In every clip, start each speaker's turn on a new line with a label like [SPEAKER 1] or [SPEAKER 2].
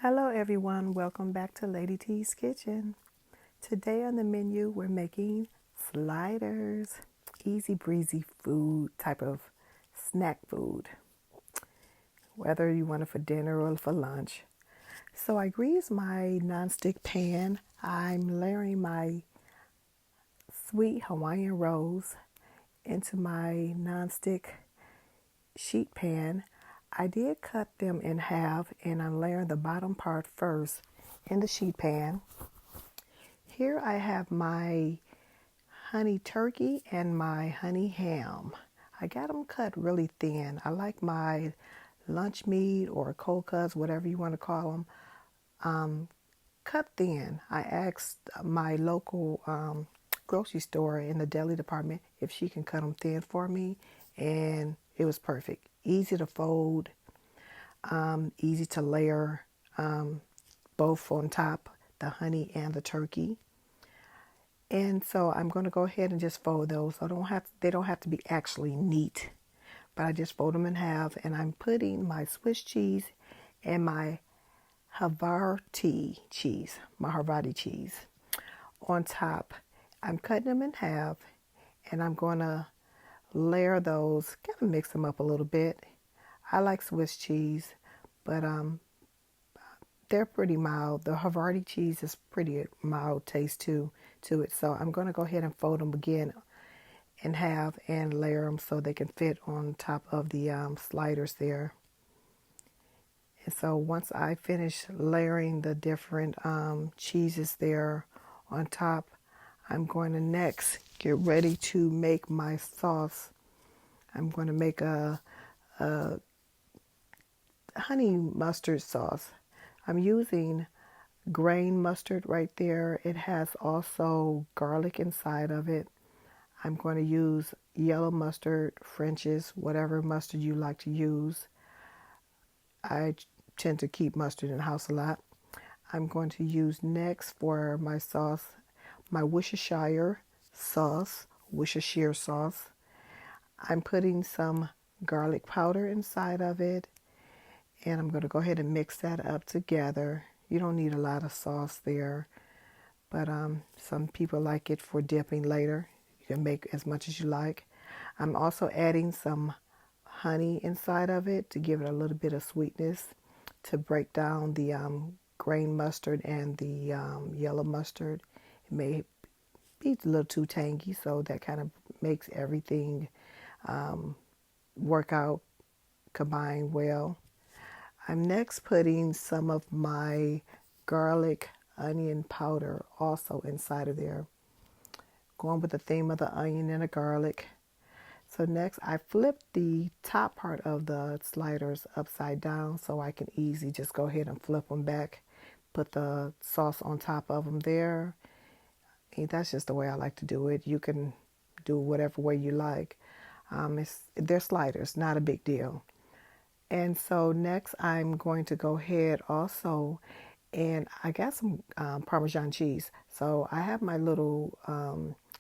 [SPEAKER 1] Hello everyone, welcome back to Lady T's Kitchen. Today on the menu we're making sliders, easy breezy food, type of snack food, whether you want it for dinner or for lunch. So I greased my nonstick pan. I'm layering my sweet Hawaiian rolls into my nonstick sheet pan. I did cut them in half and I'm layering the bottom part first in the sheet pan. Here I have my honey turkey and my honey ham. I got them cut really thin. I like my lunch meat or cold cuts, whatever you want to call them, cut thin. I asked my local grocery store in the deli department if she can cut them thin for me, and it was perfect. Easy to fold, easy to layer, both on top, the honey and the turkey. And so I'm going to go ahead and just fold those. They don't have to be actually neat, but I just fold them in half, and I'm putting my Swiss cheese and my Havarti cheese on top. I'm cutting them in half, and I'm going to layer those, kind of mix them up a little bit. I like Swiss cheese, but they're pretty mild. The Havarti cheese is pretty mild taste to it. So I'm going to go ahead and fold them again in half and layer them so they can fit on top of the sliders there. And so once I finish layering the different cheeses there on top, I'm going to next get ready to make my sauce. I'm going to make a honey mustard sauce. I'm using grain mustard right there. It has also garlic inside of it. I'm going to use yellow mustard, French's, whatever mustard you like to use. I tend to keep mustard in the house a lot. I'm going to use next for my sauce, my Worcestershire sauce. I'm putting some garlic powder inside of it, and I'm going to go ahead and mix that up together. You don't need a lot of sauce there, but some people like it for dipping later. You can make as much as you like. I'm also adding some honey inside of it to give it a little bit of sweetness, to break down the grain mustard and the yellow mustard. It may be a little too tangy, so that kind of makes everything work out, combine well. I'm next putting some of my garlic onion powder also inside of there, going with the theme of the onion and the garlic. So next I flip the top part of the sliders upside down so I can easily just go ahead and flip them back, put the sauce on top of them there. And that's just the way I like to do it. You can do whatever way you like. They're sliders, not a big deal. And so next I'm going to go ahead also, and I got some Parmesan cheese. So I have my little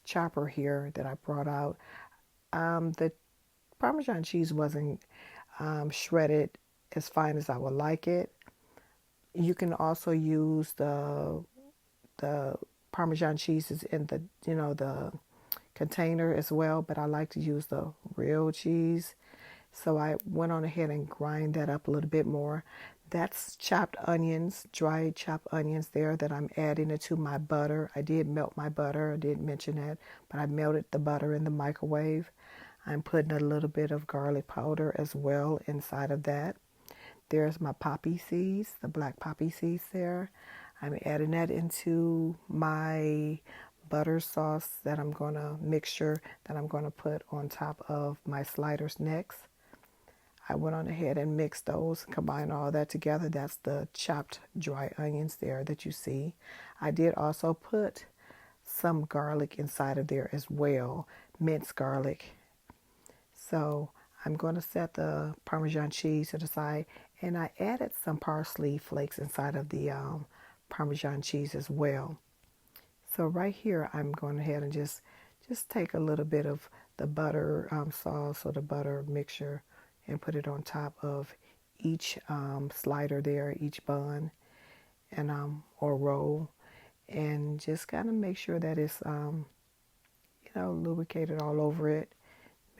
[SPEAKER 1] chopper here that I brought out. The Parmesan cheese wasn't shredded as fine as I would like it. You can also use the Parmesan cheeses in the container as well, but I like to use the real cheese. So I went on ahead and grind that up a little bit more. That's chopped onions, dried chopped onions there that I'm adding into my butter. I did melt my butter. I did mention that, but I melted the butter in the microwave. I'm putting a little bit of garlic powder as well inside of that. There's my poppy seeds, the black poppy seeds there. I'm adding that into my butter sauce that I'm going to mixture that I'm going to put on top of my sliders next. I went on ahead and mixed those, combined all that together. That's the chopped dry onions there that you see. I did also put some garlic inside of there as well, minced garlic. So I'm going to set the Parmesan cheese to the side, and I added some parsley flakes inside of the Parmesan cheese as well. So right here, I'm going ahead and just take a little bit of the butter sauce or the butter mixture and put it on top of each slider there, each bun. and or roll, and just kind of make sure that it's lubricated all over it.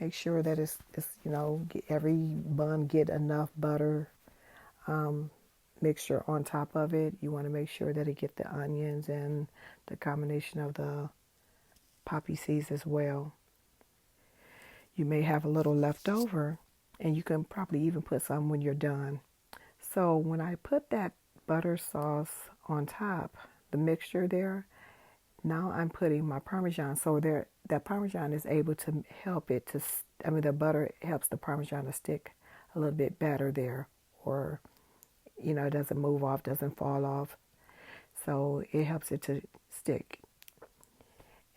[SPEAKER 1] Make sure that it's every bun get enough butter mixture on top of it. You want to make sure that it get the onions and the combination of the poppy seeds as well. You may have a little left over, and you can probably even put some when you're done. So when I put that butter sauce on top, the mixture there, now I'm putting my Parmesan. So there, that Parmesan is able to help it to, the butter helps the Parmesan to stick a little bit better there, or, it doesn't move off, doesn't fall off. So it helps it to stick.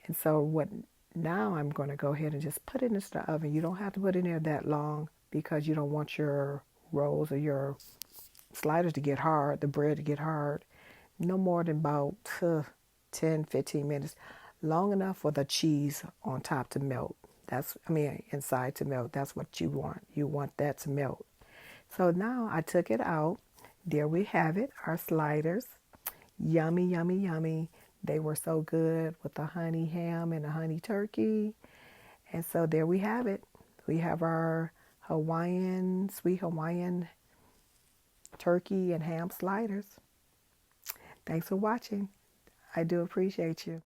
[SPEAKER 1] And so now I'm going to go ahead and just put it into the oven. You don't have to put it in there that long because you don't want your rolls or your sliders to get hard, the bread to get hard. No more than about 10, 15 minutes. Long enough for the cheese on top to melt. Inside to melt. That's what you want. You want that to melt. So now I took it out. There we have it, our sliders. Yummy, yummy, yummy. They were so good with the honey ham and the honey turkey. And so there we have it. We have our sweet Hawaiian turkey and ham sliders. Thanks for watching. I do appreciate you.